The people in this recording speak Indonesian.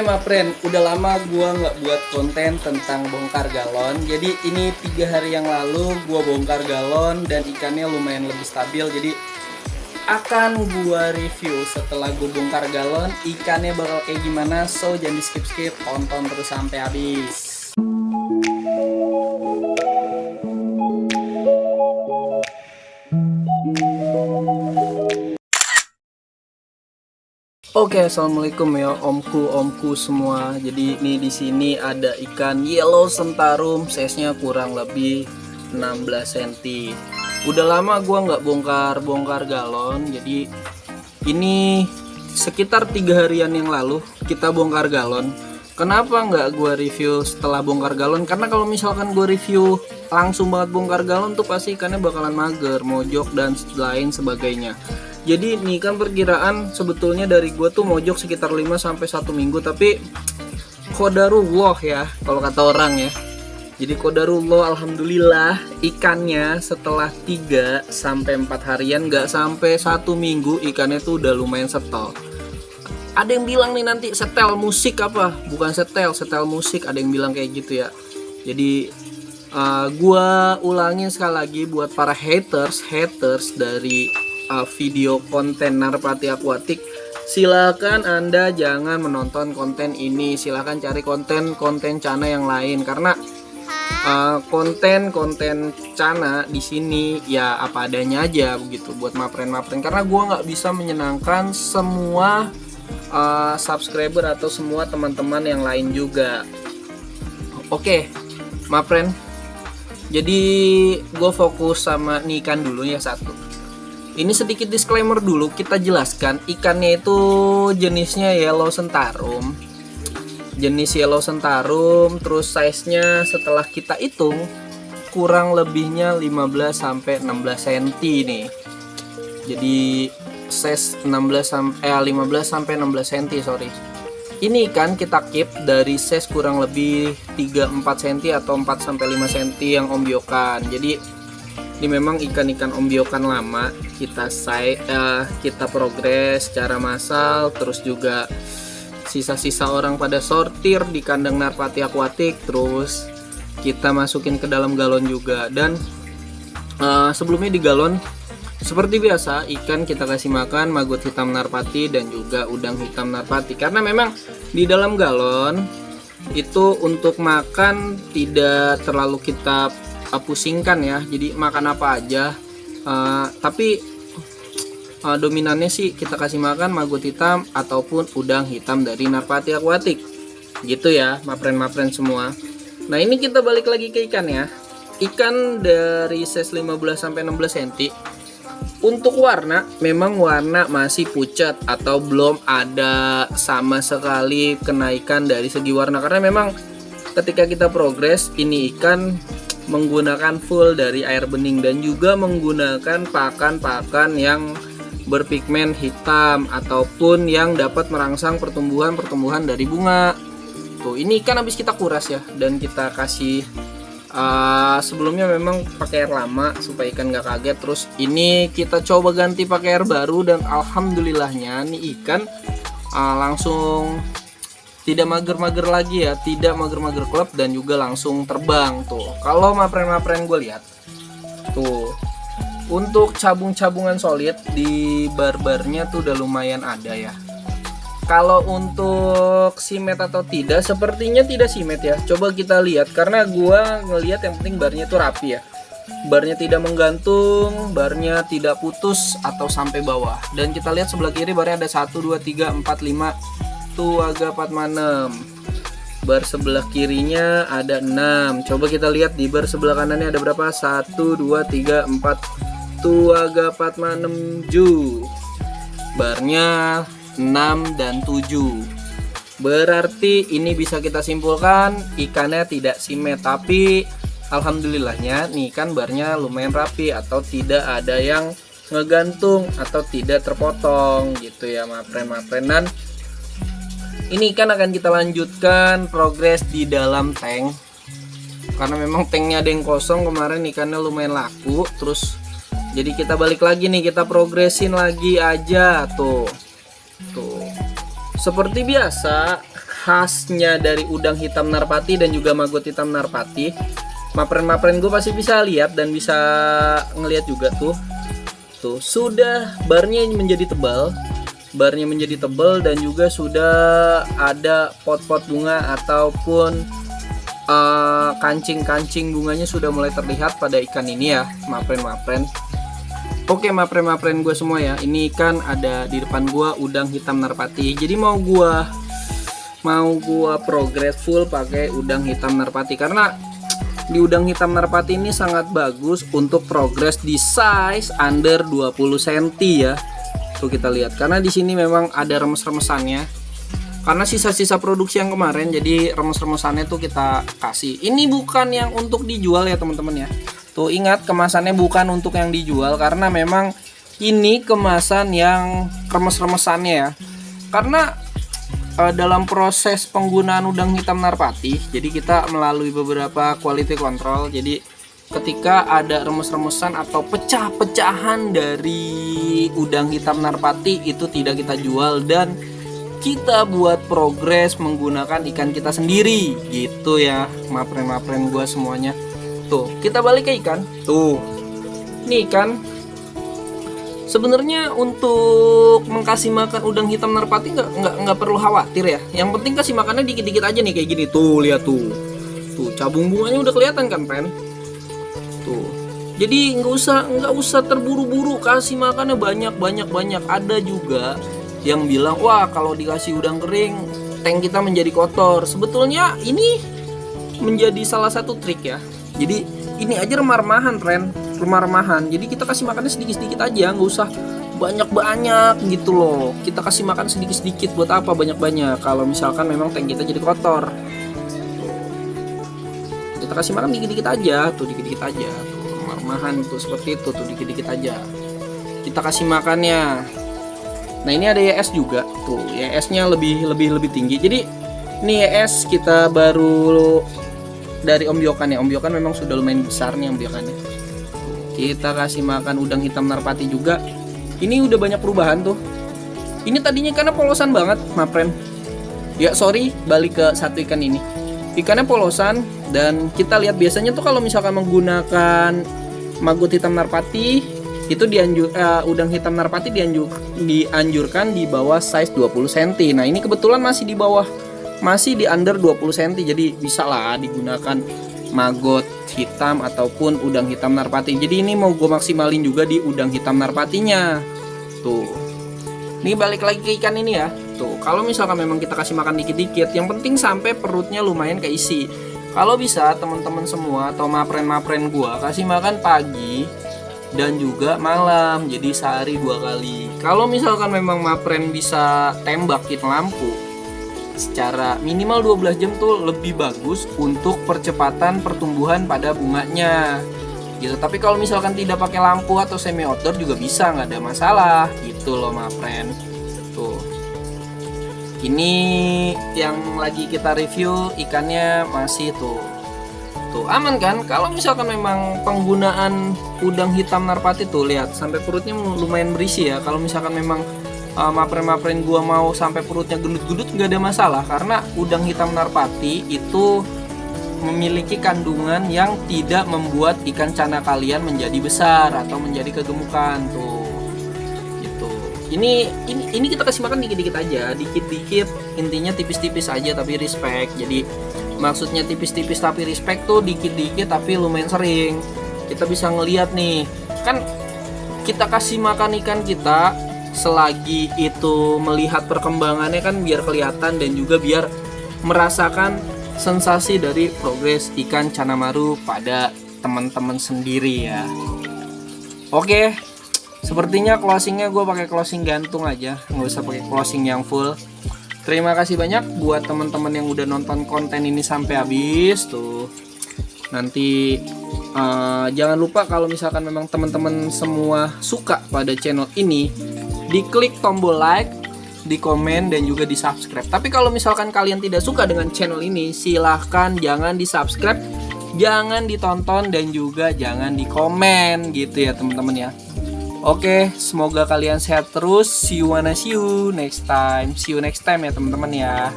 Ma friend, udah lama gua nggak buat konten tentang bongkar galon. Jadi ini 3 hari yang lalu gua bongkar galon dan ikannya lumayan lebih stabil. Jadi akan gua review setelah gua bongkar galon, ikannya bakal kayak gimana. So jangan di skip, tonton terus sampai habis. Oke, assalamualaikum ya omku semua. Jadi ini di sini ada ikan yellow sentarum, size-nya kurang lebih 16 cm. Udah lama gua nggak bongkar galon. Jadi ini sekitar 3 harian yang lalu kita bongkar galon. Kenapa nggak gua review setelah bongkar galon? Karena kalau misalkan gua review langsung banget bongkar galon tuh pasti ikannya bakalan mager, mojok dan lain sebagainya. Jadi nih kan perkiraan sebetulnya dari gue tuh mojok sekitar 5-1 minggu, tapi qadarullah ya kalau kata orang ya. Jadi qadarullah, alhamdulillah ikannya setelah 3-4 harian, nggak sampai 1 minggu ikannya tuh udah lumayan setol. Ada yang bilang nih nanti setel musik apa? Bukan setel musik, ada yang bilang kayak gitu ya. Jadi gua ulangin sekali lagi buat para haters dari video konten Narpati Aquatic, silakan Anda jangan menonton konten ini, silakan cari konten Cana yang lain, karena konten Cana di sini ya apa adanya aja begitu buat mapren, karena gua nggak bisa menyenangkan semua subscriber atau semua teman-teman yang lain juga. Oke, mapren, jadi gue fokus sama nih ikan dulu ya satu. Ini sedikit disclaimer dulu, kita jelaskan ikannya itu jenisnya yellow sentarum. Jenis yellow sentarum, terus size-nya setelah kita hitung kurang lebihnya 15-16 cm nih. Jadi size 15-16 cm, sorry. Ini ikan kita keep dari size kurang lebih 3-4 cm atau 4-5 cm yang ombyokan. Jadi ini memang ikan-ikan ombyokan lama, kita progres secara massal, terus juga sisa-sisa orang pada sortir di kandang Narpati Aquatic, terus kita masukin ke dalam galon juga. Dan sebelumnya di galon seperti biasa ikan kita kasih makan maggot hitam Narpati dan juga udang hitam Narpati, karena memang di dalam galon itu untuk makan tidak terlalu kita pusingkan ya, jadi makan apa aja, tapi dominannya sih kita kasih makan maggot hitam ataupun udang hitam dari Narpati Aquatic gitu ya mapren semua. Nah ini kita balik lagi ke ikan ya, ikan dari size 15-16 cm. Untuk warna, memang warna masih pucat atau belum ada sama sekali kenaikan dari segi warna, karena memang ketika kita progres ini ikan menggunakan full dari air bening dan juga menggunakan pakan yang berpigmen hitam ataupun yang dapat merangsang pertumbuhan dari bunga. Tuh, ini ikan habis kita kuras ya, dan kita kasih sebelumnya memang pakai air lama supaya ikan gak kaget. Terus ini kita coba ganti pakai air baru dan alhamdulillahnya nih ikan langsung tidak mager-mager lagi ya, tidak mager-mager klep, dan juga langsung terbang. Tuh kalau mapren gue lihat tuh, untuk cabungan solid di barbarnya tuh udah lumayan ada ya. Kalau untuk simet atau tidak, sepertinya tidak simet ya. Coba kita lihat, karena gua ngelihat yang penting barnya itu rapi ya. Barnya tidak menggantung, barnya tidak putus atau sampai bawah. Dan kita lihat sebelah kiri barnya ada 1, 2, 3, 4, 5. Tuh agak 4, 6. Bar sebelah kirinya ada 6. Coba kita lihat di bar sebelah kanannya ada berapa? 1, 2, 3, 4. Tuh agak 4, 6, 7. Barnya 6 dan 7. Berarti ini bisa kita simpulkan ikannya tidak simet, tapi alhamdulillahnya nih kan barnya lumayan rapi atau tidak ada yang ngegantung atau tidak terpotong gitu ya mapren. Dan ini ikan akan kita lanjutkan progres di dalam tank, karena memang tanknya ada yang kosong kemarin, ikannya lumayan laku. Terus jadi kita balik lagi nih, kita progresin lagi aja tuh. Seperti biasa khasnya dari udang hitam narpati dan juga maggot hitam narpati. Mapren gue pasti bisa lihat dan bisa ngelihat juga tuh. Tuh, sudah barnya menjadi tebal. Barnya menjadi tebal dan juga sudah ada pot-pot bunga ataupun kancing-kancing bunganya sudah mulai terlihat pada ikan ini ya, mapren. Oke, mapren gue semua ya. Ini ikan ada di depan gue udang hitam narpati. Jadi mau gua progress full pakai udang hitam narpati karena di udang hitam narpati ini sangat bagus untuk progress di size under 20 cm ya. Tuh kita lihat karena di sini memang ada remes-remesannya. Karena sisa-sisa produksi yang kemarin, jadi remes-remesannya tuh kita kasih. Ini bukan yang untuk dijual ya teman-teman ya. Tuh ingat, kemasannya bukan untuk yang dijual karena memang ini kemasan yang remes-remesannya ya. Karena dalam proses penggunaan udang hitam narpati, jadi kita melalui beberapa quality control. Jadi ketika ada remes-remesan atau pecah-pecahan dari udang hitam narpati itu tidak kita jual dan kita buat progres menggunakan ikan kita sendiri gitu ya, mapren gua semuanya. Tuh kita balik ke ikan. Tuh ini ikan sebenarnya untuk mengkasih makan udang hitam narpati nggak perlu khawatir ya. Yang penting kasih makannya dikit-dikit aja nih kayak gini. Tuh lihat tuh cabung bunganya udah kelihatan kan Pren. Tuh jadi nggak usah terburu-buru kasih makannya banyak. Ada juga yang bilang wah kalau dikasih udang kering tank kita menjadi kotor. Sebetulnya ini menjadi salah satu trik ya. Jadi ini aja remah-remahan Pren, remah-remahan. Jadi kita kasih makannya sedikit-sedikit aja, nggak usah banyak-banyak gitu loh. Kita kasih makan sedikit-sedikit buat apa banyak-banyak kalau misalkan memang tank kita jadi kotor. Kita kasih makan dikit-dikit aja, tuh dikit-dikit aja. Tuh remah-remahan tuh seperti itu tuh dikit-dikit aja. Kita kasih makannya. Nah ini ada YS juga tuh, YS-nya lebih tinggi. Jadi ini YS kita baru dari Om Biokan ya. Om Biokan memang sudah lumayan besar nih Om Biokannya. Kita kasih makan udang hitam narpati juga. Ini udah banyak perubahan tuh. Ini tadinya karena polosan banget, mapren. Ya sorry, balik ke satu ikan ini. Ikannya polosan dan kita lihat biasanya tuh kalau misalkan menggunakan maggot hitam narpati itu udang hitam narpati dianjurkan di bawah size 20 cm. Nah ini kebetulan masih di under 20 cm, jadi bisa lah digunakan maggot hitam ataupun udang hitam narpati. Jadi ini mau gue maksimalin juga di udang hitam narpatinya. Tuh ini balik lagi ke ikan ini ya. Tuh kalau misalkan memang kita kasih makan dikit-dikit, yang penting sampai perutnya lumayan keisi. Kalau bisa teman-teman semua atau mapren gua kasih makan pagi dan juga malam, jadi sehari 2 kali. Kalau misalkan memang mapren bisa tembakin lampu secara minimal 12 jam tuh lebih bagus untuk percepatan pertumbuhan pada bunganya gitu. Tapi kalau misalkan tidak pakai lampu atau semi outdoor juga bisa, nggak ada masalah gitu loh mapren. Tuh ini yang lagi kita review ikannya masih tuh aman kan. Kalau misalkan memang penggunaan udang hitam narpati tuh lihat sampai perutnya lumayan berisi ya. Kalau misalkan memang mapren gua mau sampai perutnya gendut-gendut nggak ada masalah karena udang hitam narpati itu memiliki kandungan yang tidak membuat ikan cana kalian menjadi besar atau menjadi kegemukan tuh gitu. Ini kita kasih makan dikit-dikit aja, dikit-dikit, intinya tipis-tipis aja tapi respect. Jadi maksudnya tipis-tipis tapi respect tuh dikit-dikit tapi lumayan sering. Kita bisa ngeliat nih, kan kita kasih makan ikan kita selagi itu melihat perkembangannya kan biar kelihatan dan juga biar merasakan sensasi dari progres ikan Canamaru pada teman-teman sendiri ya. Oke, sepertinya closingnya gue pakai closing gantung aja, nggak usah pakai closing yang full. Terima kasih banyak buat teman-teman yang udah nonton konten ini sampai habis tuh. Nanti jangan lupa kalau misalkan memang teman-teman semua suka pada channel ini, diklik tombol like, di komen dan juga di subscribe. Tapi kalau misalkan kalian tidak suka dengan channel ini, silahkan jangan di subscribe, jangan ditonton dan juga jangan di komen gitu ya teman-teman ya. Oke, semoga kalian sehat terus. See you next time ya teman-teman ya.